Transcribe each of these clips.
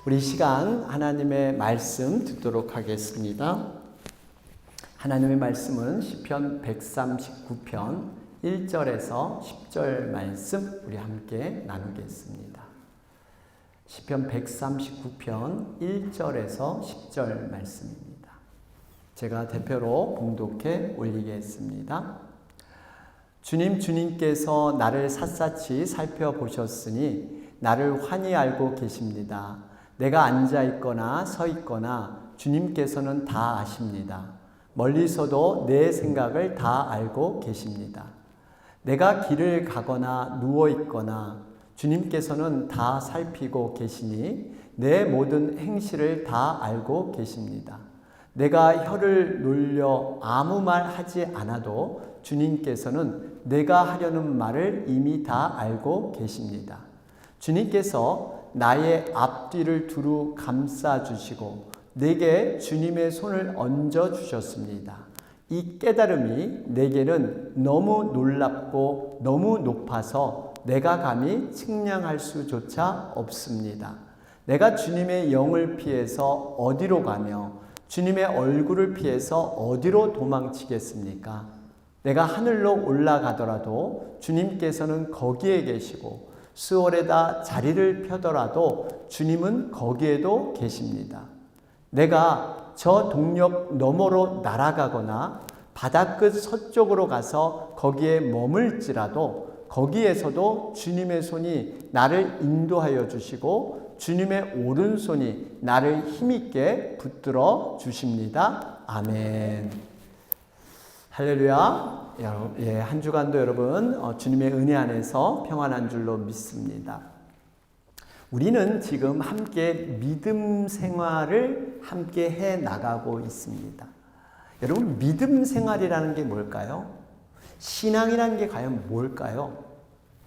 우리 시간 하나님의 말씀 듣도록 하겠습니다. 하나님의 말씀은 시편 139편 1절에서 10절 말씀 우리 함께 나누겠습니다. 시편 139편 1절에서 10절 말씀입니다. 제가 대표로 봉독해 올리겠습니다. 주님께서 나를 샅샅이 살펴보셨으니 나를 환히 알고 계십니다. 내가 앉아 있거나 서 있거나 주님께서는 다 아십니다. 멀리서도 내 생각을 다 알고 계십니다. 내가 길을 가거나 누워 있거나 주님께서는 다 살피고 계시니 내 모든 행실을 다 알고 계십니다. 내가 혀를 놀려 아무 말 하지 않아도 주님께서는 내가 하려는 말을 이미 다 알고 계십니다. 주님께서 나의 앞뒤를 두루 감싸주시고 내게 주님의 손을 얹어주셨습니다. 이 깨달음이 내게는 너무 놀랍고 너무 높아서 내가 감히 측량할 수조차 없습니다. 내가 주님의 영을 피해서 어디로 가며 주님의 얼굴을 피해서 어디로 도망치겠습니까? 내가 하늘로 올라가더라도 주님께서는 거기에 계시고 수월에다 자리를 펴더라도 주님은 거기에도 계십니다. 내가 저 동력 너머로 날아가거나 바다끝 서쪽으로 가서 거기에 머물지라도 거기에서도 주님의 손이 나를 인도하여 주시고 주님의 오른손이 나를 힘있게 붙들어 주십니다. 아멘. 할렐루야. 한 주간도 여러분 주님의 은혜 안에서 평안한 줄로 믿습니다. 우리는 지금 함께 믿음 생활을 함께 해 나가고 있습니다. 여러분, 믿음 생활이라는 게 뭘까요? 신앙이라는 게 과연 뭘까요?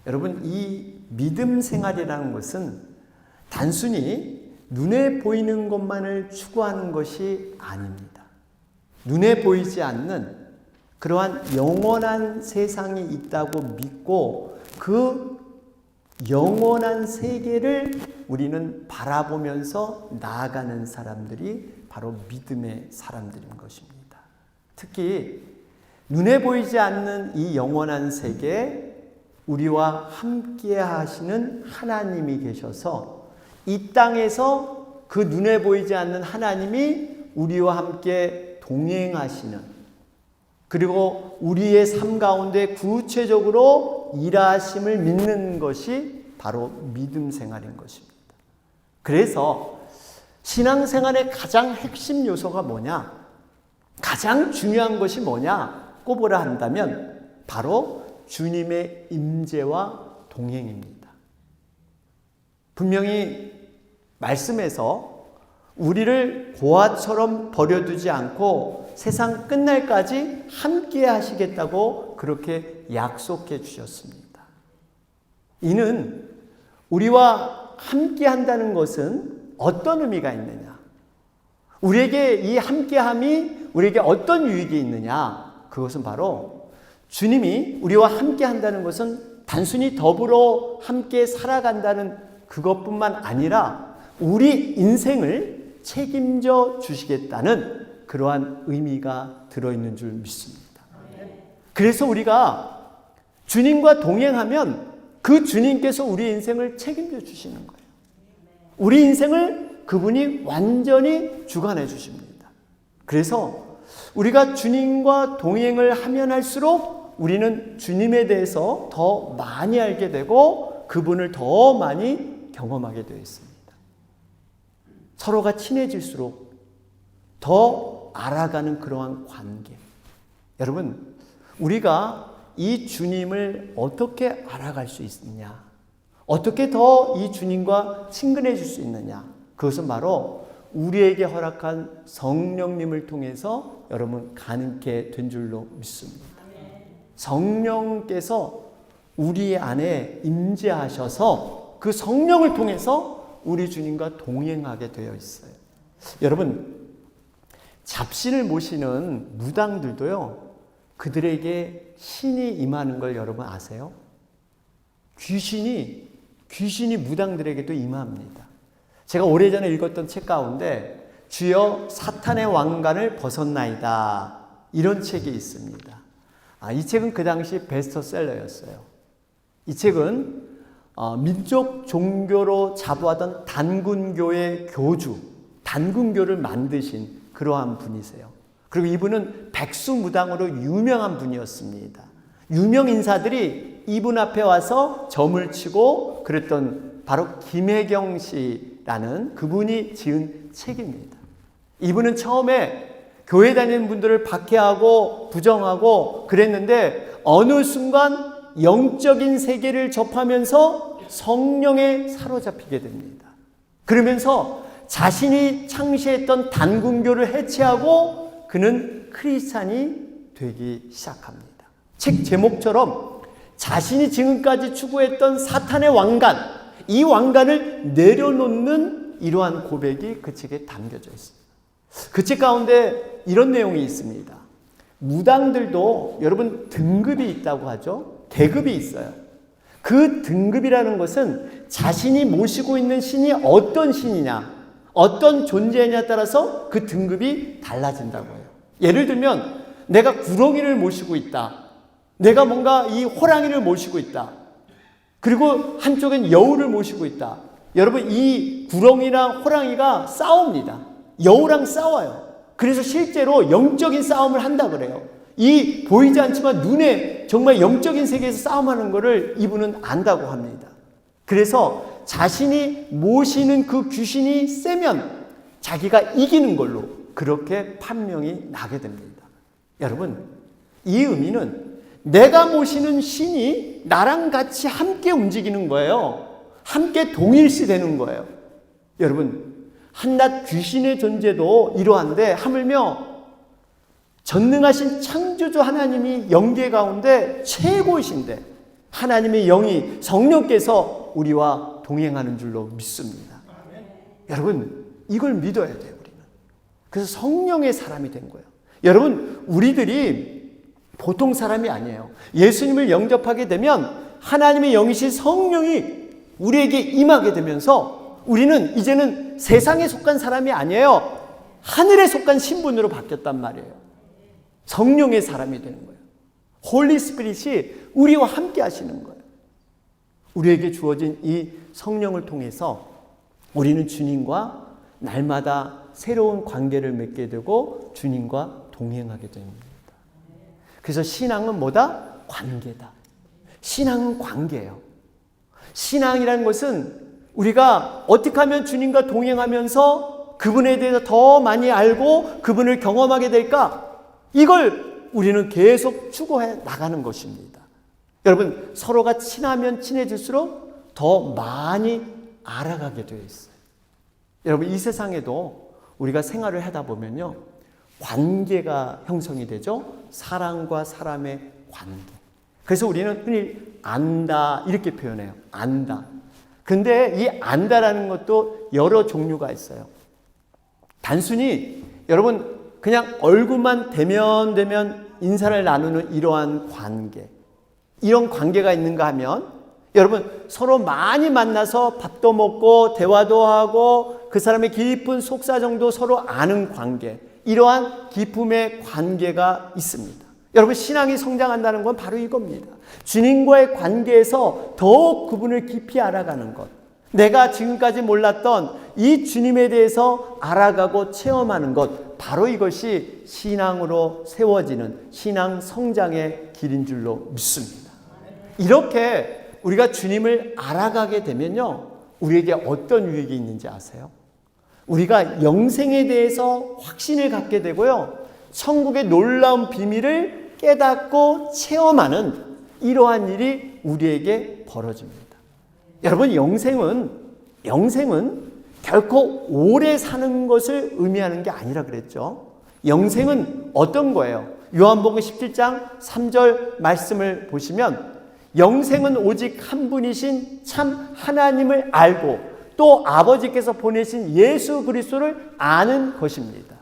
여러분, 이 믿음 생활이라는 것은 단순히 눈에 보이는 것만을 추구하는 것이 아닙니다. 눈에 보이지 않는 그러한 영원한 세상이 있다고 믿고 그 영원한 세계를 우리는 바라보면서 나아가는 사람들이 바로 믿음의 사람들인 것입니다. 특히 눈에 보이지 않는 이 영원한 세계에 우리와 함께 하시는 하나님이 계셔서 이 땅에서 그 눈에 보이지 않는 하나님이 우리와 함께 동행하시는, 그리고 우리의 삶 가운데 구체적으로 일하심을 믿는 것이 바로 믿음 생활인 것입니다. 그래서 신앙생활의 가장 핵심 요소가 뭐냐? 가장 중요한 것이 뭐냐? 꼽으라 한다면 바로 주님의 임재와 동행입니다. 분명히 말씀에서 우리를 고아처럼 버려두지 않고 세상 끝날까지 함께 하시겠다고 그렇게 약속해 주셨습니다. 이는 우리와 함께 한다는 것은 어떤 의미가 있느냐? 우리에게 이 함께함이 우리에게 어떤 유익이 있느냐? 그것은 바로 주님이 우리와 함께 한다는 것은 단순히 더불어 함께 살아간다는 그것뿐만 아니라 우리 인생을 책임져 주시겠다는 그러한 의미가 들어있는 줄 믿습니다. 그래서 우리가 주님과 동행하면 그 주님께서 우리 인생을 책임져 주시는 거예요. 우리 인생을 그분이 완전히 주관해 주십니다. 그래서 우리가 주님과 동행을 하면 할수록 우리는 주님에 대해서 더 많이 알게 되고 그분을 더 많이 경험하게 되어 있습니다. 서로가 친해질수록 더 알아가는 그러한 관계. 여러분, 우리가 이 주님을 어떻게 알아갈 수 있느냐? 어떻게 더 이 주님과 친근해질 수 있느냐? 그것은 바로 우리에게 허락한 성령님을 통해서 여러분 가능케 된 줄로 믿습니다. 성령께서 우리 안에 임재하셔서 그 성령을 통해서 우리 주님과 동행하게 되어 있어요. 여러분, 잡신을 모시는 무당들도요, 그들에게 신이 임하는 걸 여러분 아세요? 귀신이 무당들에게도 임합니다. 제가 오래전에 읽었던 책 가운데 주여 사탄의 왕관을 벗었나이다, 이런 책이 있습니다. 이 책은 그 당시 베스트셀러였어요. 이 책은 민족 종교로 자부하던 단군교의 교주, 단군교를 만드신 그러한 분이세요. 그리고 이분은 백수무당으로 유명한 분이었습니다. 유명 인사들이 이분 앞에 와서 점을 치고 그랬던 바로 김혜경 씨라는 그분이 지은 책입니다. 이분은 처음에 교회 다니는 분들을 박해하고 부정하고 그랬는데 어느 순간 영적인 세계를 접하면서 성령에 사로잡히게 됩니다. 그러면서 자신이 창시했던 단군교를 해체하고 그는 크리스찬이 되기 시작합니다. 책 제목처럼 자신이 지금까지 추구했던 사탄의 왕관, 이 왕관을 내려놓는 이러한 고백이 그 책에 담겨져 있습니다. 그 책 가운데 이런 내용이 있습니다. 무당들도 여러분 등급이 있다고 하죠. 계급이 있어요. 그 등급이라는 것은 자신이 모시고 있는 신이 어떤 신이냐, 어떤 존재냐에 따라서 그 등급이 달라진다고 해요. 예를 들면 내가 구렁이를 모시고 있다, 내가 뭔가 이 호랑이를 모시고 있다, 그리고 한쪽엔 여우를 모시고 있다. 여러분, 이 구렁이랑 호랑이가 싸웁니다. 여우랑 싸워요. 그래서 실제로 영적인 싸움을 한다 그래요. 이 보이지 않지만 눈에 정말 영적인 세계에서 싸움하는 것을 이분은 안다고 합니다. 그래서 자신이 모시는 그 귀신이 세면 자기가 이기는 걸로 그렇게 판명이 나게 됩니다. 여러분, 이 의미는 내가 모시는 신이 나랑 같이 함께 움직이는 거예요. 함께 동일시 되는 거예요. 여러분, 한낱 귀신의 존재도 이러한데 하물며 전능하신 창조주 하나님이 영계 가운데 최고이신데 하나님의 영이 성령께서 우리와 동행하는 줄로 믿습니다. 여러분, 이걸 믿어야 돼요, 우리는. 그래서 성령의 사람이 된 거예요. 여러분, 우리들이 보통 사람이 아니에요. 예수님을 영접하게 되면 하나님의 영이신 성령이 우리에게 임하게 되면서 우리는 이제는 세상에 속한 사람이 아니에요. 하늘에 속한 신분으로 바뀌었단 말이에요. 성령의 사람이 되는 거예요. 홀리 스피릿이 우리와 함께 하시는 거예요. 우리에게 주어진 이 성령을 통해서 우리는 주님과 날마다 새로운 관계를 맺게 되고 주님과 동행하게 됩니다. 그래서 신앙은 뭐다? 관계다. 신앙은 관계예요. 신앙이라는 것은 우리가 어떻게 하면 주님과 동행하면서 그분에 대해서 더 많이 알고 그분을 경험하게 될까? 이걸 우리는 계속 추구해 나가는 것입니다. 여러분, 서로가 친하면 친해질수록 더 많이 알아가게 되어 있어요. 여러분, 이 세상에도 우리가 생활을 하다 보면요, 관계가 형성이 되죠. 사람과 사람의 관계. 그래서 우리는 흔히 안다 이렇게 표현해요. 안다. 근데 이 안다라는 것도 여러 종류가 있어요. 단순히 여러분 그냥 얼굴만 대면 인사를 나누는 이러한 관계, 이런 관계가 있는가 하면 여러분 서로 많이 만나서 밥도 먹고 대화도 하고 그 사람의 깊은 속사정도 서로 아는 관계, 이러한 깊음의 관계가 있습니다. 여러분, 신앙이 성장한다는 건 바로 이겁니다. 주님과의 관계에서 더욱 그분을 깊이 알아가는 것, 내가 지금까지 몰랐던 이 주님에 대해서 알아가고 체험하는 것, 바로 이것이 신앙으로 세워지는 신앙 성장의 길인 줄로 믿습니다. 이렇게 우리가 주님을 알아가게 되면요, 우리에게 어떤 유익이 있는지 아세요? 우리가 영생에 대해서 확신을 갖게 되고요, 천국의 놀라운 비밀을 깨닫고 체험하는 이러한 일이 우리에게 벌어집니다. 여러분, 영생은 결코 오래 사는 것을 의미하는 게 아니라 그랬죠. 영생은 어떤 거예요? 요한복음 17장 3절 말씀을 보시면 영생은 오직 한 분이신 참 하나님을 알고 또 아버지께서 보내신 예수 그리스도를 아는 것입니다.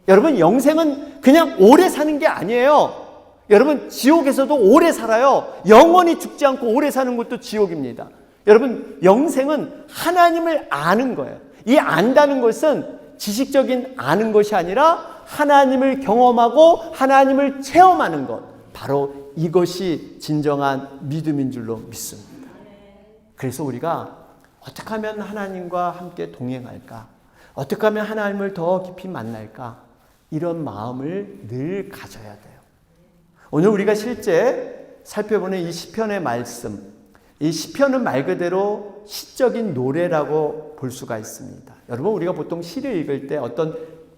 여러분, 영생은 그냥 오래 사는 게 아니에요. 여러분, 지옥에서도 오래 살아요. 영원히 죽지 않고 오래 사는 것도 지옥입니다. 여러분, 영생은 하나님을 아는 거예요. 이 안다는 것은 지식적인 아는 것이 아니라 하나님을 경험하고 하나님을 체험하는 것. 바로 이것이 진정한 믿음인 줄로 믿습니다. 그래서 우리가 어떻게 하면 하나님과 함께 동행할까? 어떻게 하면 하나님을 더 깊이 만날까? 이런 마음을 늘 가져야 돼요. 오늘 우리가 실제 살펴보는 이 시편의 말씀, 이 시편은 말 그대로 시적인 노래라고 볼 수가 있습니다. 여러분, 우리가 보통 시를 읽을 때 어떤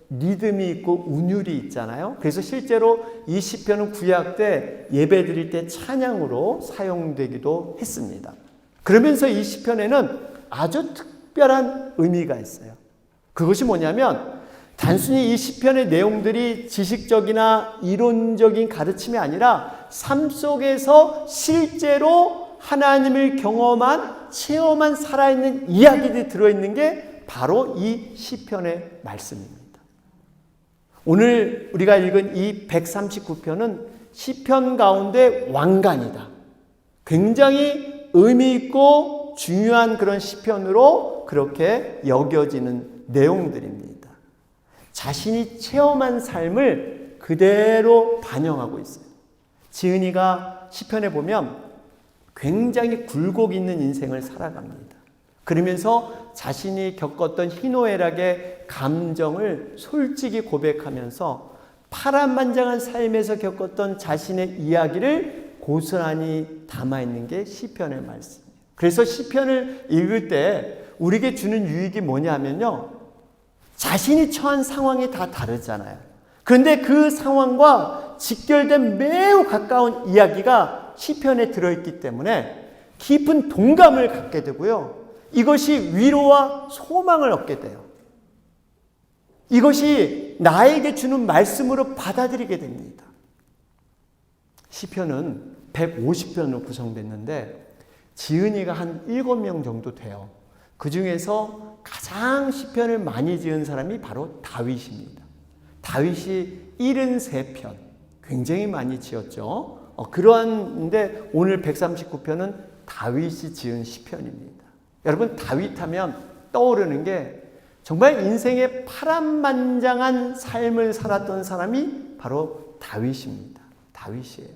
리듬이 있고 운율이 있잖아요. 그래서 실제로 이 시편은 구약 때 예배 드릴 때 찬양으로 사용되기도 했습니다. 그러면서 이 시편에는 아주 특별한 의미가 있어요. 그것이 뭐냐면 단순히 이 시편의 내용들이 지식적이나 이론적인 가르침이 아니라 삶 속에서 실제로 하나님을 경험한, 체험한 살아있는 이야기들이 들어있는 게 바로 이 시편의 말씀입니다. 오늘 우리가 읽은 이 139편은 시편 가운데 왕관이다. 굉장히 의미 있고 중요한 그런 시편으로 그렇게 여겨지는 내용들입니다. 자신이 체험한 삶을 그대로 반영하고 있어요. 지은이가 시편에 보면 굉장히 굴곡 있는 인생을 살아갑니다. 그러면서 자신이 겪었던 희노애락의 감정을 솔직히 고백하면서 파란만장한 삶에서 겪었던 자신의 이야기를 고스란히 담아있는 게 시편의 말씀이에요. 그래서 시편을 읽을 때 우리에게 주는 유익이 뭐냐면요, 자신이 처한 상황이 다 다르잖아요. 그런데 그 상황과 직결된 매우 가까운 이야기가 시편에 들어있기 때문에 깊은 동감을 갖게 되고요, 이것이 위로와 소망을 얻게 돼요. 이것이 나에게 주는 말씀으로 받아들이게 됩니다. 시편은 150편으로 구성됐는데 지은이가 한 7명 정도 돼요. 그 중에서 가장 시편을 많이 지은 사람이 바로 다윗입니다. 다윗이 73편, 굉장히 많이 지었죠. 그런데 오늘 139편은 다윗이 지은 시편입니다. 여러분, 다윗 하면 떠오르는 게 정말 인생의 파란만장한 삶을 살았던 사람이 바로 다윗입니다. 다윗이에요.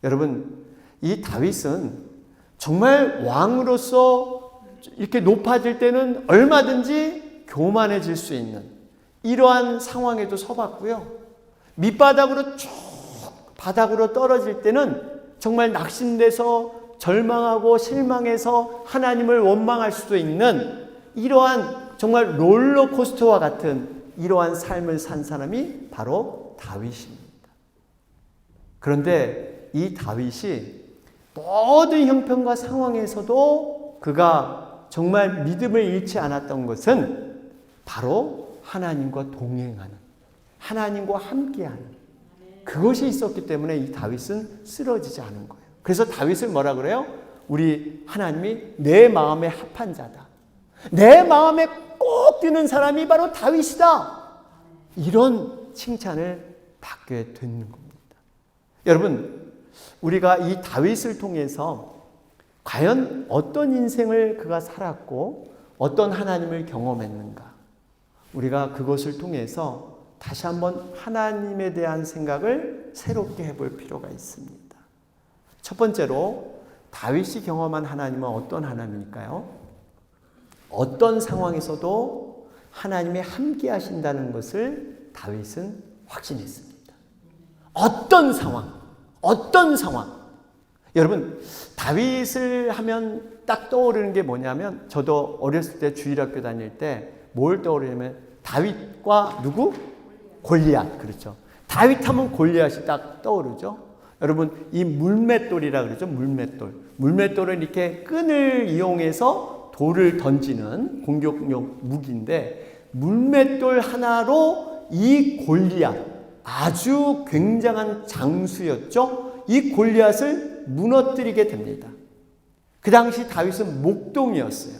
여러분, 이 다윗은 정말 왕으로서 이렇게 높아질 때는 얼마든지 교만해질 수 있는 이러한 상황에도 서봤고요. 밑바닥으로 쭉 바닥으로 떨어질 때는 정말 낙심돼서 절망하고 실망해서 하나님을 원망할 수도 있는 이러한 정말 롤러코스터와 같은 이러한 삶을 산 사람이 바로 다윗입니다. 그런데 이 다윗이 모든 형편과 상황에서도 그가 정말 믿음을 잃지 않았던 것은 바로 하나님과 동행하는, 하나님과 함께하는 그것이 있었기 때문에 이 다윗은 쓰러지지 않은 거예요. 그래서 다윗을 뭐라 그래요? 우리 하나님이 내 마음에 합한 자다. 내 마음에 꼭 드는 사람이 바로 다윗이다. 이런 칭찬을 받게 되는 겁니다. 여러분, 우리가 이 다윗을 통해서 과연 어떤 인생을 그가 살았고 어떤 하나님을 경험했는가? 우리가 그것을 통해서 다시 한번 하나님에 대한 생각을 새롭게 해볼 필요가 있습니다. 첫 번째로 다윗이 경험한 하나님은 어떤 하나님일까요? 어떤 상황에서도 하나님이 함께 하신다는 것을 다윗은 확신했습니다. 어떤 상황. 여러분, 다윗을 하면 딱 떠오르는 게 뭐냐면, 저도 어렸을 때 주일학교 다닐 때 뭘 떠오르냐면 다윗과 누구? 골리앗. 그렇죠. 다윗 하면 골리앗이 딱 떠오르죠. 여러분, 이 물맷돌이라 그러죠. 물맷돌은 이렇게 끈을 이용해서 돌을 던지는 공격용 무기인데, 물맷돌 하나로 이 골리앗, 아주 굉장한 장수였죠. 이 골리앗을 무너뜨리게 됩니다. 그 당시 다윗은 목동이었어요.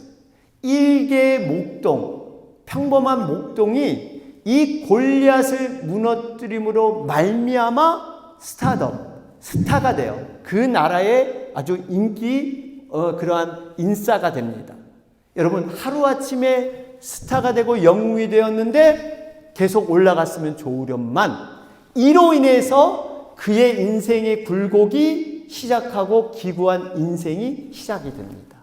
일개의 목동, 평범한 목동이 이 골리앗을 무너뜨림으로 말미암아 스타가 돼요. 그 나라의 아주 인기 그러한 인싸가 됩니다. 여러분, 하루아침에 스타가 되고 영웅이 되었는데 계속 올라갔으면 좋으련만 이로 인해서 그의 인생의 굴곡이 시작하고 기구한 인생이 시작이 됩니다.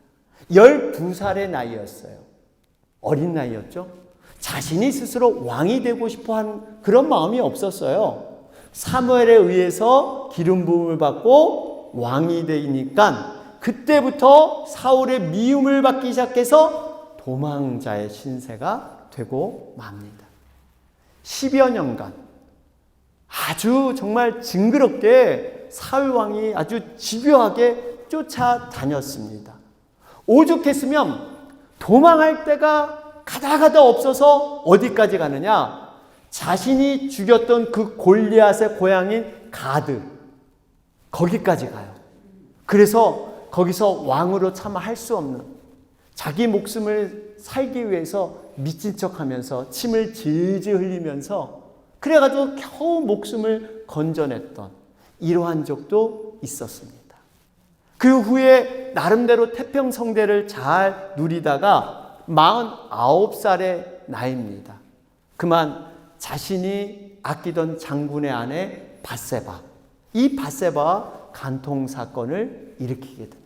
12살의 나이였어요. 어린 나이였죠. 자신이 스스로 왕이 되고 싶어하는 그런 마음이 없었어요. 사무엘에 의해서 기름 부음을 받고 왕이 되니까 그때부터 사울의 미움을 받기 시작해서 도망자의 신세가 되고 맙니다. 10여 년간 아주 정말 징그럽게 사울 왕이 아주 집요하게 쫓아다녔습니다. 오죽했으면 도망할 데가 가다가다 없어서 어디까지 가느냐? 자신이 죽였던 그 골리앗의 고향인 가드, 거기까지 가요. 그래서 거기서 왕으로 차마 할 수 없는 자기 목숨을 살기 위해서 미친 척하면서 침을 질질 흘리면서 그래가지고 겨우 목숨을 건져냈던 이러한 적도 있었습니다. 그 후에 나름대로 태평성대를 잘 누리다가 49살의 나이입니다. 그만 자신이 아끼던 장군의 아내 밧세바, 이 밧세바와 간통 사건을 일으키게 됩니다.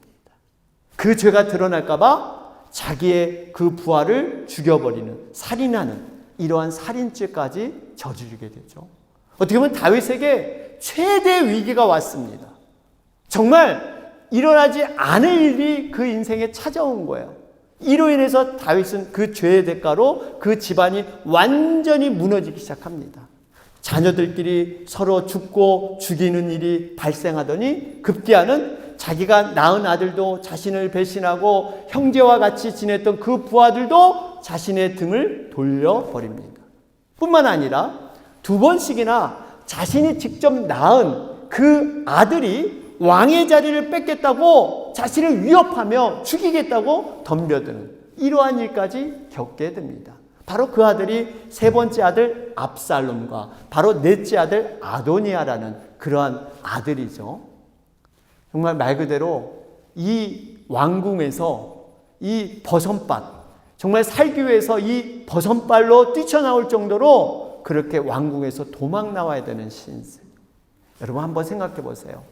그 죄가 드러날까봐 자기의 그 부하를 죽여버리는, 살인하는 이러한 살인죄까지 저지르게 되죠. 어떻게 보면 다윗에게 최대 위기가 왔습니다. 정말 일어나지 않을 일이 그 인생에 찾아온 거예요. 이로 인해서 다윗은 그 죄의 대가로 그 집안이 완전히 무너지기 시작합니다. 자녀들끼리 서로 죽고 죽이는 일이 발생하더니 급기야는 자기가 낳은 아들도 자신을 배신하고 형제와 같이 지냈던 그 부하들도 자신의 등을 돌려버립니다. 뿐만 아니라 2번씩이나 자신이 직접 낳은 그 아들이 왕의 자리를 뺏겠다고 자신을 위협하며 죽이겠다고 덤벼드는 이러한 일까지 겪게 됩니다. 바로 그 아들이 3번째 아들 압살롬과 바로 넷째 아들 아도니아라는 그러한 아들이죠. 정말 말 그대로 이 왕궁에서 이 버선밭, 정말 살기 위해서 이 버선발로 뛰쳐나올 정도로 그렇게 왕궁에서 도망 나와야 되는 신세. 여러분 한번 생각해 보세요.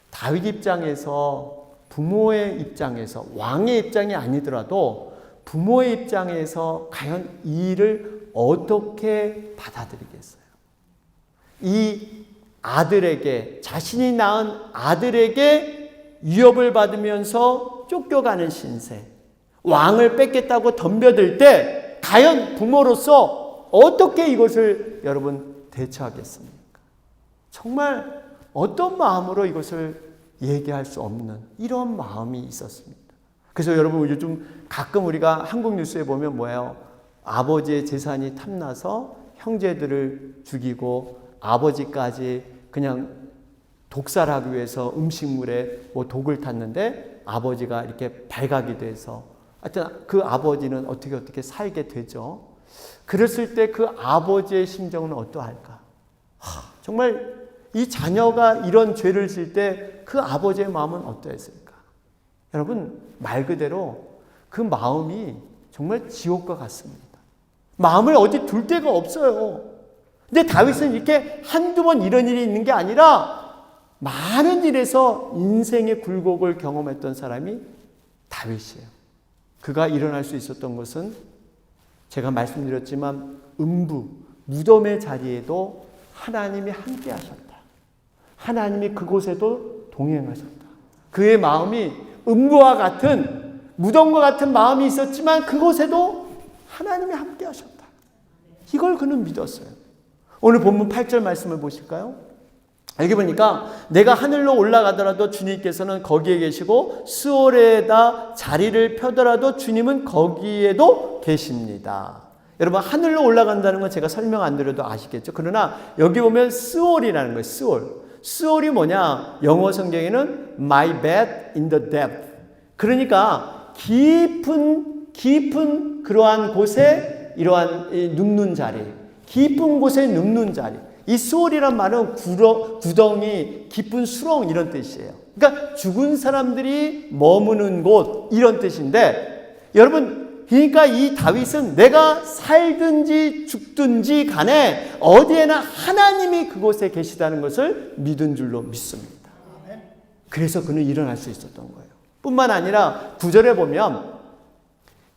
다윗 입장에서, 부모의 입장에서, 왕의 입장이 아니더라도 부모의 입장에서 과연 이 일을 어떻게 받아들이겠어요? 이 아들에게, 자신이 낳은 아들에게 위협을 받으면서 쫓겨가는 신세, 왕을 뺏겠다고 덤벼들 때 과연 부모로서 어떻게 이것을 여러분 대처하겠습니까? 정말 어떤 마음으로 이것을 얘기할 수 없는 이런 마음이 있었습니다. 그래서 여러분 요즘 가끔 우리가 한국 뉴스에 보면 뭐예요? 아버지의 재산이 탐나서 형제들을 죽이고 아버지까지 그냥 독살하기 위해서 음식물에 뭐 독을 탔는데 아버지가 이렇게 발각이 돼서 하여튼 그 아버지는 어떻게 살게 되죠. 그랬을 때 그 아버지의 심정은 어떠할까? 정말 이 자녀가 이런 죄를 질 때 그 아버지의 마음은 어떠했을까? 여러분 말 그대로 그 마음이 정말 지옥과 같습니다. 마음을 어디 둘 데가 없어요. 근데 다윗은 이렇게 한두 번 이런 일이 있는 게 아니라 많은 일에서 인생의 굴곡을 경험했던 사람이 다윗이에요. 그가 일어날 수 있었던 것은 제가 말씀드렸지만 무덤의 자리에도 하나님이 함께 하셨다. 하나님이 그곳에도 동행하셨다. 그의 마음이 음부와 같은, 무덤과 같은 마음이 있었지만 그곳에도 하나님이 함께 하셨다. 이걸 그는 믿었어요. 오늘 본문 8절 말씀을 보실까요? 여기 보니까 내가 하늘로 올라가더라도 주님께서는 거기에 계시고 스올에다 자리를 펴더라도 주님은 거기에도 계십니다. 여러분 하늘로 올라간다는 건 제가 설명 안 드려도 아시겠죠? 그러나 여기 보면 스올이라는 거예요. 스올이 뭐냐? 영어 성경에는 my bed in the depth. 그러니까 깊은 그러한 곳에 이러한 눕는 자리, 깊은 곳에 눕는 자리. 이 스올이란 말은 구덩이, 깊은 수렁 이런 뜻이에요. 그러니까 죽은 사람들이 머무는 곳 이런 뜻인데 여러분 그러니까 이 다윗은 내가 살든지 죽든지 간에 어디에나 하나님이 그곳에 계시다는 것을 믿은 줄로 믿습니다. 그래서 그는 일어날 수 있었던 거예요. 뿐만 아니라 9절에 보면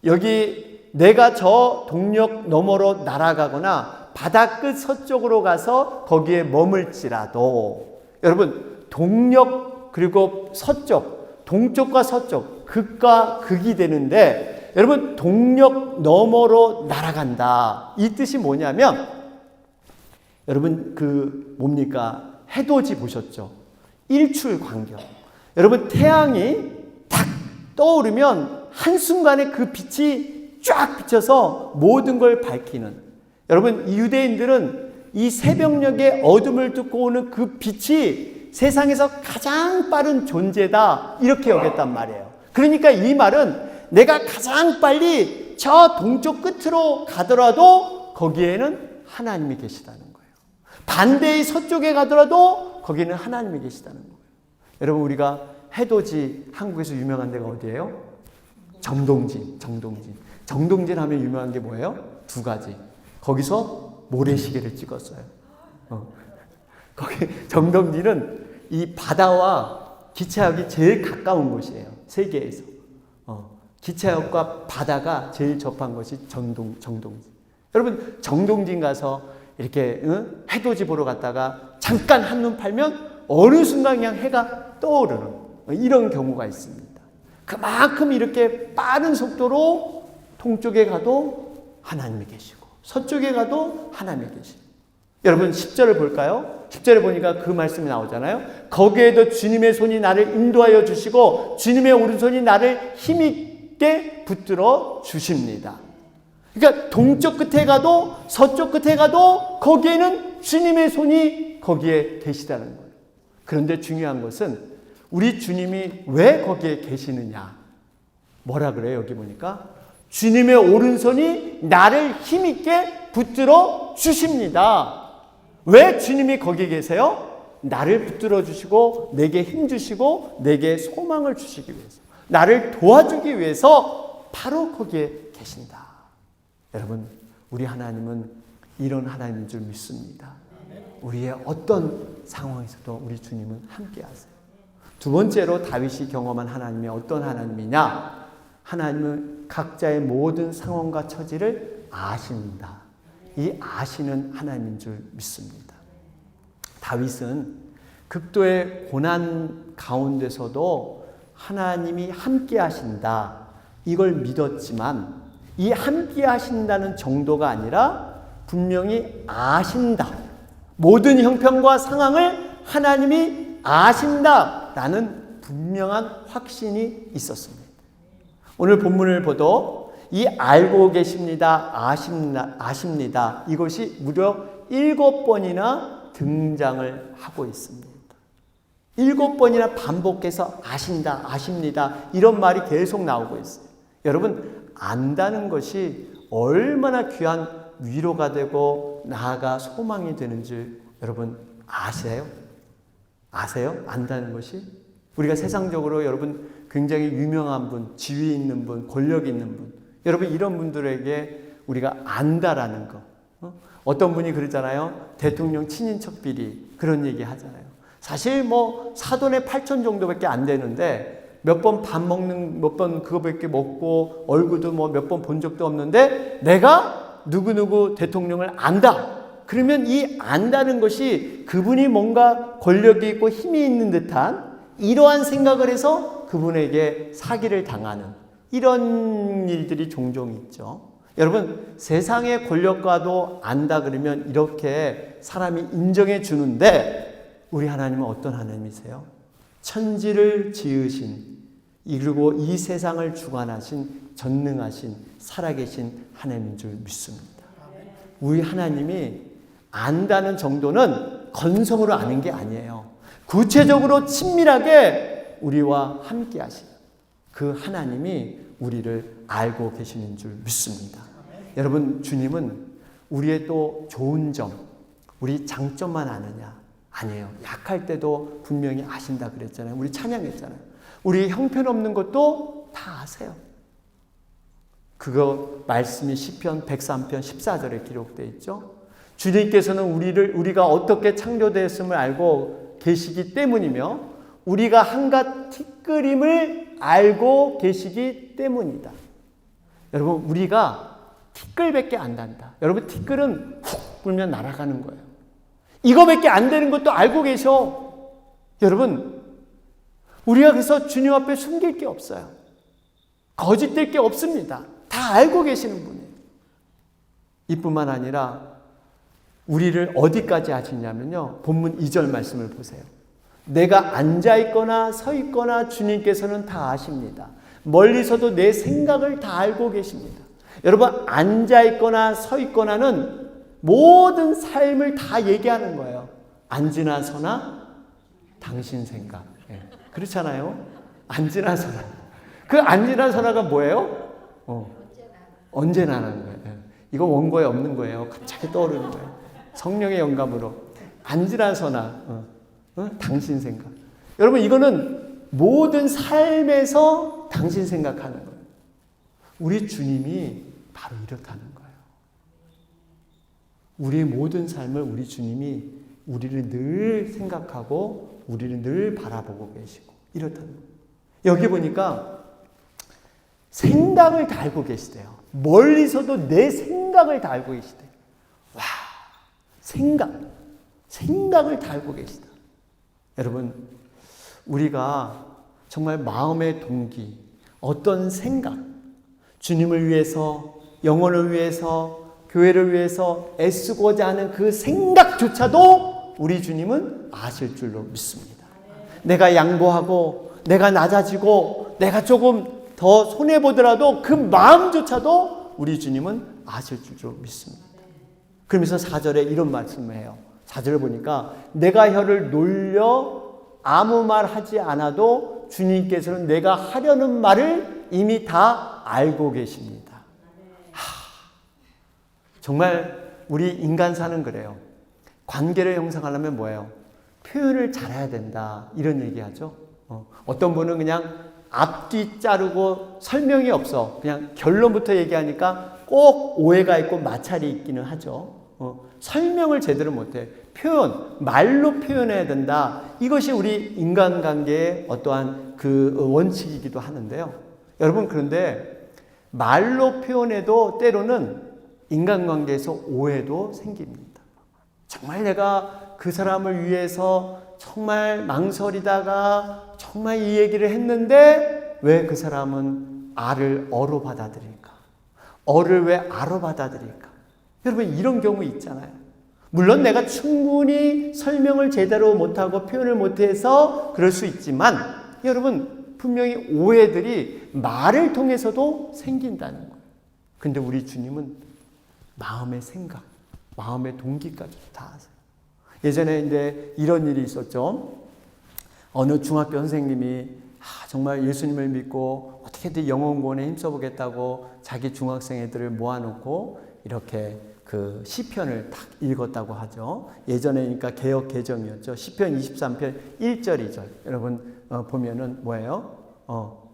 여기 내가 저 동력 너머로 날아가거나 바다 끝 서쪽으로 가서 거기에 머물지라도, 여러분 동력 그리고 서쪽, 동쪽과 서쪽, 극과 극이 되는데, 여러분 동력 너머로 날아간다, 이 뜻이 뭐냐면, 여러분 그 뭡니까? 해돋이 보셨죠? 일출광경. 여러분 태양이 딱 떠오르면 한순간에 그 빛이 쫙 비쳐서 모든 걸 밝히는, 여러분 이 유대인들은 이 새벽녘에 어둠을 뚫고 오는 그 빛이 세상에서 가장 빠른 존재다, 이렇게 여겼단 말이에요. 그러니까 이 말은 내가 가장 빨리 저 동쪽 끝으로 가더라도 거기에는 하나님이 계시다는 거예요. 반대의 서쪽에 가더라도 거기는 하나님이 계시다는 거예요. 여러분 우리가 해돋이 한국에서 유명한 데가 어디예요? 정동진. 정동진 하면 유명한 게 뭐예요? 두 가지. 거기서 모래시계를 찍었어요. 거기 정동진은 이 바다와 기차역이 제일 가까운 곳이에요. 세계에서. 기차역과 바다가 제일 접한 것이 정동진. 여러분 정동진 가서 이렇게 해돋이 보러 갔다가 잠깐 한눈 팔면 어느 순간 그냥 해가 떠오르는 이런 경우가 있습니다. 그만큼 이렇게 빠른 속도로 동쪽에 가도 하나님이 계시고 서쪽에 가도 하나님이 계시고. 여러분 10절을 볼까요? 10절에 보니까 그 말씀이 나오잖아요. 거기에도 주님의 손이 나를 인도하여 주시고 주님의 오른손이 나를 힘있게 붙들어 주십니다. 그러니까 동쪽 끝에 가도 서쪽 끝에 가도 거기에는 주님의 손이 거기에 계시다는 거예요. 그런데 중요한 것은 우리 주님이 왜 거기에 계시느냐? 뭐라 그래요? 여기 보니까 주님의 오른손이 나를 힘있게 붙들어 주십니다. 왜 주님이 거기에 계세요? 나를 붙들어 주시고 내게 힘 주시고 내게 소망을 주시기 위해서, 나를 도와주기 위해서 바로 거기에 계신다. 여러분 우리 하나님은 이런 하나님인 줄 믿습니다. 우리의 어떤 상황에서도 우리 주님은 함께 하세요. 두 번째로 다윗이 경험한 하나님이 어떤 하나님이냐? 하나님은 각자의 모든 상황과 처지를 아신다. 이 아시는 하나님인 줄 믿습니다. 다윗은 극도의 고난 가운데서도 하나님이 함께 하신다, 이걸 믿었지만 이 함께 하신다는 정도가 아니라 분명히 아신다, 모든 형편과 상황을 하나님이 아신다라는 분명한 확신이 있었습니다. 오늘 본문을 보도 이 알고 계십니다, 아십니다, 이것이 무려 7번이나 등장을 하고 있습니다. 7번이나 반복해서 아신다, 아십니다, 이런 말이 계속 나오고 있어요. 여러분 안다는 것이 얼마나 귀한 위로가 되고 나아가 소망이 되는 줄 여러분 아세요? 아세요? 안다는 것이? 우리가 세상적으로 여러분 굉장히 유명한 분, 지위 있는 분, 권력 있는 분, 여러분 이런 분들에게 우리가 안다라는 거, 어떤 분이 그러잖아요. 대통령 친인척 비리 그런 얘기 하잖아요. 사실 뭐 사돈의 8천 정도밖에 안 되는데 몇 번 밥 먹는, 몇 번 그거밖에 먹고 얼굴도 뭐 몇 번 본 적도 없는데 내가 누구누구 대통령을 안다. 그러면 이 안다는 것이 그분이 뭔가 권력이 있고 힘이 있는 듯한 이러한 생각을 해서 그분에게 사기를 당하는 이런 일들이 종종 있죠. 여러분 세상의 권력과도 안다 그러면 이렇게 사람이 인정해 주는데 우리 하나님은 어떤 하나님이세요? 천지를 지으신, 그리고 이 세상을 주관하신 전능하신 살아계신 하나님인 줄 믿습니다. 우리 하나님이 안다는 정도는 건성으로 아는 게 아니에요. 구체적으로 친밀하게 우리와 함께 하신 그 하나님이 우리를 알고 계시는 줄 믿습니다. 여러분 주님은 우리의 또 좋은 점, 우리 장점만 아느냐? 아니에요. 약할 때도 분명히 아신다 그랬잖아요. 우리 찬양했잖아요. 우리 형편없는 것도 다 아세요. 그거 말씀이 시편 103편 14절에 기록되어 있죠. 주님께서는 우리가 어떻게 창조되었음을 알고 계시기 때문이며 우리가 한갓 티끌임을 알고 계시기 때문이다. 여러분, 우리가 티끌밖에 안 난다. 여러분, 티끌은 훅 불면 날아가는 거예요. 이거밖에 안 되는 것도 알고 계셔. 여러분, 우리가 그래서 주님 앞에 숨길 게 없어요. 거짓될 게 없습니다. 다 알고 계시는 분이에요. 이뿐만 아니라 우리를 어디까지 아시냐면요, 본문 2절 말씀을 보세요. 내가 앉아있거나 서있거나 주님께서는 다 아십니다. 멀리서도 내 생각을 다 알고 계십니다. 여러분, 앉아있거나 서있거나는 모든 삶을 다 얘기하는 거예요. 앉으나 서나 당신 생각. 그렇잖아요. 앉으나 서나. 그 앉으나 서나가 뭐예요? 언제나 하는 거예요. 이거 원고에 없는 거예요. 갑자기 떠오르는 거예요. 성령의 영감으로. 앉으나 서나 당신 생각. 여러분, 이거는 모든 삶에서 당신 생각하는 거예요. 우리 주님이 바로 이렇다는 거예요. 우리의 모든 삶을 우리 주님이 우리를 늘 생각하고 우리를 늘 바라보고 계시고 이렇다는 거예요. 여기 보니까 생각을 다 알고 계시대요. 멀리서도 내 생각을 다 알고 계시대요. 와, 생각을 다 알고 계시다. 여러분, 우리가 정말 마음의 동기, 어떤 생각, 주님을 위해서, 영혼을 위해서, 교회를 위해서 애쓰고자 하는 그 생각조차도 우리 주님은 아실 줄로 믿습니다. 내가 양보하고, 내가 낮아지고, 내가 조금 더 손해보더라도 그 마음조차도 우리 주님은 아실 줄로 믿습니다. 그러면서 4절에 이런 말씀을 해요. 4절을 보니까 내가 혀를 놀려 아무 말 하지 않아도 주님께서는 내가 하려는 말을 이미 다 알고 계십니다. 정말 우리 인간사는 그래요. 관계를 형성하려면 뭐예요? 표현을 잘해야 된다, 이런 얘기하죠. 어떤 분은 그냥 앞뒤 자르고 설명이 없어. 그냥 결론부터 얘기하니까 꼭 오해가 있고 마찰이 있기는 하죠. 설명을 제대로 못해. 표현, 말로 표현해야 된다. 이것이 우리 인간관계의 어떠한 그 원칙이기도 하는데요. 여러분, 그런데 말로 표현해도 때로는 인간관계에서 오해도 생깁니다. 정말 내가 그 사람을 위해서 정말 망설이다가 정말 이 얘기를 했는데 왜 그 사람은 아를 어로 받아들일까? 어를 왜 아로 받아들일까? 여러분, 이런 경우 있잖아요. 물론 내가 충분히 설명을 제대로 못하고 표현을 못해서 그럴 수 있지만 여러분, 분명히 오해들이 말을 통해서도 생긴다는 거예요. 근데 우리 주님은 마음의 생각, 마음의 동기까지 다 아세요. 예전에 이제 이런 일이 있었죠. 어느 중학교 선생님이 정말 예수님을 믿고 어떻게든 영혼구원에 힘써보겠다고 자기 중학생 애들을 모아놓고 이렇게 그 시편을 딱 읽었다고 하죠. 예전에니까 개역 개정이었죠. 시편 23편 1절 2절. 여러분 보면은 뭐예요?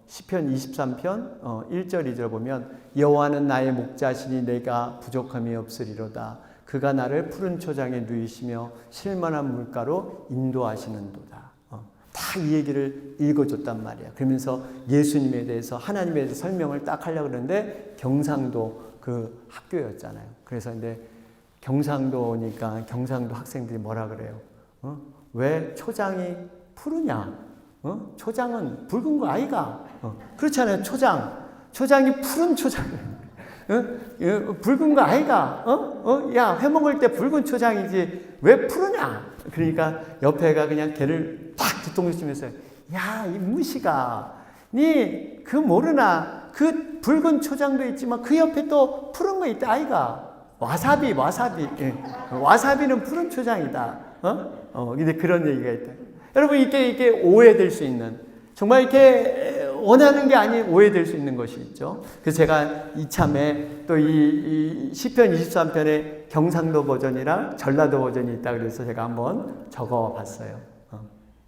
시편 23편 1절 2절 보면 여호와는 나의 목자시니 내가 부족함이 없으리로다. 그가 나를 푸른 초장에 누이시며 실만한 물가로 인도하시는도다. 다 이 얘기를 읽어줬단 말이야. 그러면서 예수님에 대해서, 하나님에 대해서 설명을 딱 하려고 그러는데 경상도 그 학교였잖아요. 그래서 이제 경상도니까 경상도 학생들이 뭐라 그래요? 왜 초장이 푸르냐? 초장은 붉은 거 아이가? 그렇잖아요. 초장이 푸른 초장. 붉은 거 아이가? 야, 회 먹을 때 붉은 초장이지 왜 푸르냐? 그러니까 옆에가 그냥 걔를 탁 뒤통수 치면서 야, 이 무시가 니 그 모르나? 그 붉은 초장도 있지만 그 옆에 또 푸른 거 있다 아이가? 와사비. 예. 와사비는 푸른 초장이다. 근데 그런 얘기가 있다. 여러분, 이게 오해될 수 있는, 정말 이렇게 원하는 게 아닌 오해될 수 있는 것이 있죠. 그래서 제가 이참에 또 이 시편 23편에 경상도 버전이랑 전라도 버전이 있다 그래서 제가 한번 적어 봤어요.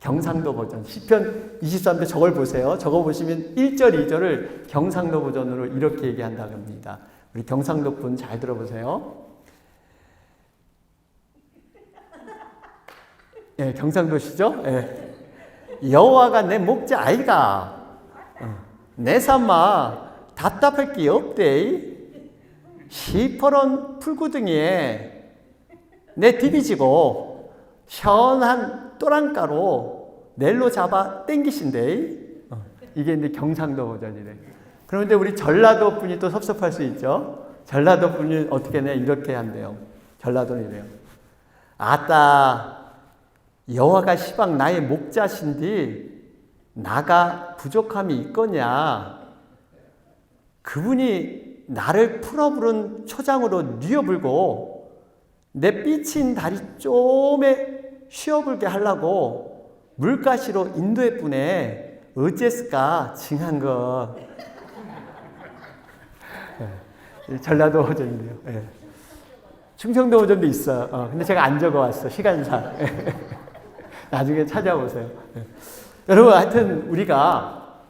경상도 버전. 시편 23편 저걸 보세요. 저거 보시면 1절, 2절을 경상도 버전으로 이렇게 얘기한다고 합니다. 우리 경상도 분 잘 들어보세요. 예, 경상도시죠? 예. 여호와가 내 목자 아이가. 내 삶아 답답할 게 없대. 시퍼런 풀구덩이에 내 디비지고 시원한 또랑가로 넬로 잡아 땡기신대. 이게 이제 경상도 버전이래. 그런데 우리 전라도 분이 또 섭섭할 수 있죠. 전라도 분이 어떻게 해? 이렇게 한대요. 전라도는 이래요. 아따 여호와가 시방 나의 목자신디 나가 부족함이 있거냐. 그분이 나를 풀어부른 초장으로 뉘어불고 내 삐친 다리 쪼매 쉬어불게 하려고 물가시로 인도해 뿐에 어째스까 징한 거. 전라도 버전이네요. 네. 충청도 버전도 있어. 근데 제가 안 적어왔어. 시간상. 나중에 찾아보세요. 네. 여러분, 하여튼 우리가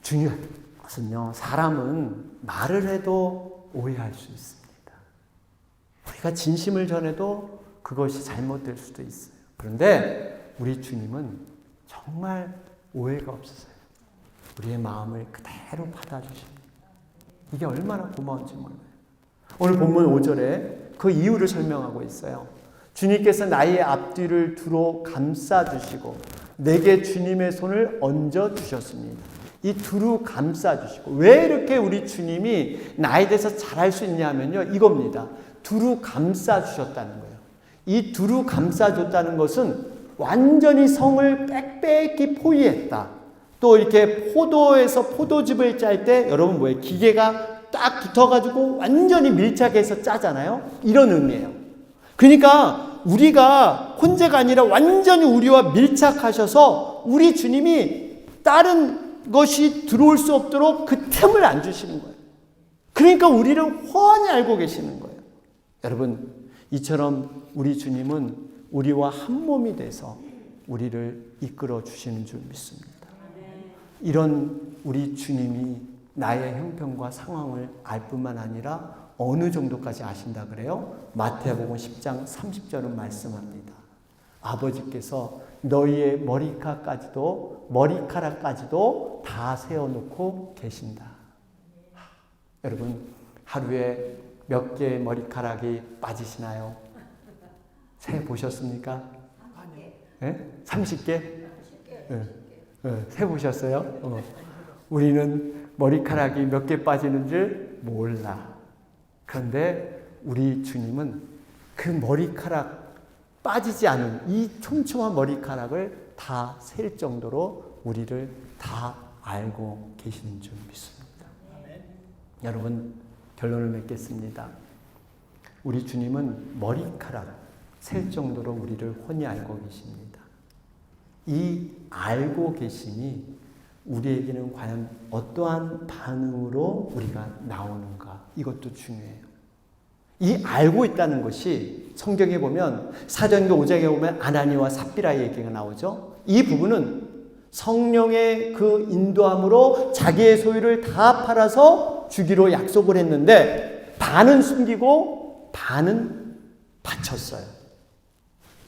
중요한 것은요, 사람은 말을 해도 오해할 수 있습니다. 우리가 진심을 전해도 그것이 잘못될 수도 있어요. 그런데 우리 주님은 정말 오해가 없으세요. 우리의 마음을 그대로 받아주십니다. 이게 얼마나 고마운지 몰라요. 오늘 본문 5절에 그 이유를 설명하고 있어요. 주님께서 나의 앞뒤를 두루 감싸주시고 내게 주님의 손을 얹어주셨습니다. 이 두루 감싸주시고, 왜 이렇게 우리 주님이 나에 대해서 잘할 수 있냐면요, 이겁니다. 두루 감싸주셨다는 거예요. 이 두루 감싸줬다는 것은 완전히 성을 빽빽히 포위했다. 또 이렇게 포도에서 포도즙을 짤 때 여러분 뭐예요? 기계가 딱 붙어가지고 완전히 밀착해서 짜잖아요. 이런 의미예요. 그러니까 우리가 혼자가 아니라 완전히 우리와 밀착하셔서 우리 주님이 다른 것이 들어올 수 없도록 그 틈을 안 주시는 거예요. 그러니까 우리를 훤히 알고 계시는 거예요. 여러분, 이처럼 우리 주님은 우리와 한 몸이 돼서 우리를 이끌어 주시는 줄 믿습니다. 이런 우리 주님이 나의 형편과 상황을 알 뿐만 아니라 어느 정도까지 아신다 그래요? 마태복음 10장 30절은 말씀합니다. 아버지께서 너희의 머리카락까지도 다 세워놓고 계신다. 여러분, 하루에 몇 개의 머리카락이 빠지시나요? 세 보셨습니까? 네? 30개? 네. 세 보셨어요? 우리는 머리카락이 몇 개 빠지는 줄 몰라. 그런데 우리 주님은 그 머리카락 빠지지 않은 이 촘촘한 머리카락을 다 셀 정도로 우리를 다 알고 계시는 줄 믿습니다. 여러분, 결론을 맺겠습니다. 우리 주님은 머리카락 셀 정도로 우리를 훤히 알고 계십니다. 이 알고 계심이 우리에게는 과연 어떠한 반응으로 우리가 나오는가, 이것도 중요해요. 이 알고 있다는 것이 성경에 보면 사도행전 5장에 보면 아나니와 삽비라의 얘기가 나오죠. 이 부분은 성령의 그 인도함으로 자기의 소유를 다 팔아서 주기로 약속을 했는데 반은 숨기고 반은 바쳤어요.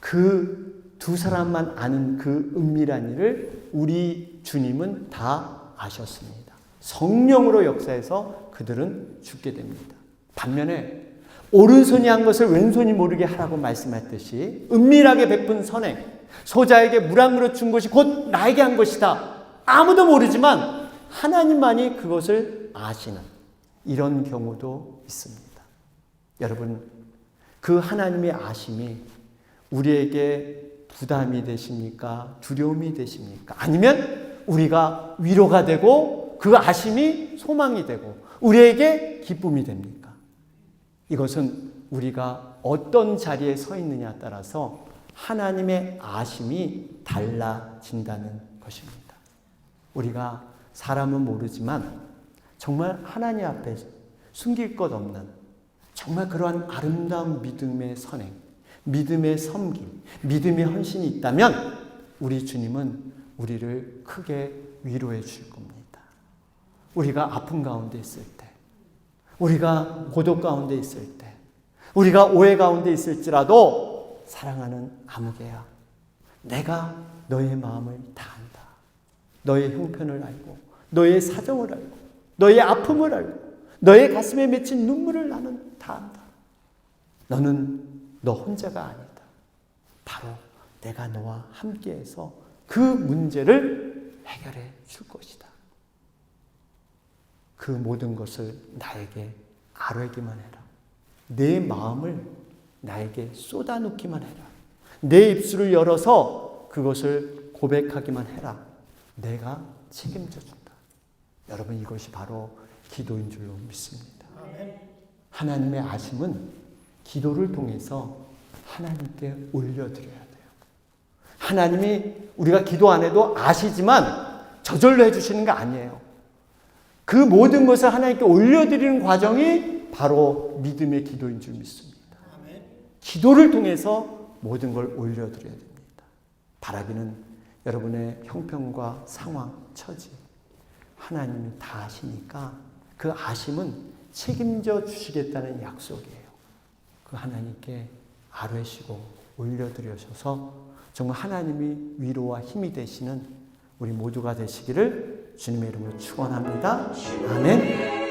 그 두 사람만 아는 그 은밀한 일을 우리 주님은 다 아셨습니다. 성령으로 역사해서 그들은 죽게 됩니다. 반면에 오른손이 한 것을 왼손이 모르게 하라고 말씀했듯이 은밀하게 베푼 선행, 소자에게 물 한 그릇 준 것이 곧 나에게 한 것이다. 아무도 모르지만 하나님만이 그것을 아시는 이런 경우도 있습니다. 여러분, 그 하나님의 아심이 우리에게 부담이 되십니까? 두려움이 되십니까? 아니면 우리가 위로가 되고 그 아심이 소망이 되고 우리에게 기쁨이 됩니까? 이것은 우리가 어떤 자리에 서 있느냐에 따라서 하나님의 아심이 달라진다는 것입니다. 우리가 사람은 모르지만 정말 하나님 앞에 숨길 것 없는 정말 그러한 아름다운 믿음의 선행, 믿음의 섬김, 믿음의 헌신이 있다면 우리 주님은 우리를 크게 위로해 줄 겁니다. 우리가 아픔 가운데 있을 때, 우리가 고독 가운데 있을 때, 우리가 오해 가운데 있을지라도 사랑하는 아무개야, 내가 너의 마음을 다 안다. 너의 형편을 알고, 너의 사정을 알고, 너의 아픔을 알고, 너의 가슴에 맺힌 눈물을 나는 다 안다. 너는 너 혼자가 아니다. 바로 내가 너와 함께해서 그 문제를 해결해 줄 것이다. 그 모든 것을 나에게 아뢰기만 해라. 내 마음을 나에게 쏟아놓기만 해라. 내 입술을 열어서 그것을 고백하기만 해라. 내가 책임져 준다. 여러분, 이것이 바로 기도인 줄로 믿습니다. 하나님의 아심은 기도를 통해서 하나님께 올려드려야 돼요. 하나님이 우리가 기도 안 해도 아시지만 저절로 해주시는 거 아니에요. 그 모든 것을 하나님께 올려드리는 과정이 바로 믿음의 기도인 줄 믿습니다. 기도를 통해서 모든 걸 올려드려야 됩니다. 바라기는 여러분의 형편과 상황, 처지 하나님이 다 아시니까 그 아심은 책임져 주시겠다는 약속이에요. 그 하나님께 아뢰시고 올려드려셔서 정말 하나님이 위로와 힘이 되시는 우리 모두가 되시기를 주님의 이름으로 축원합니다. 아멘.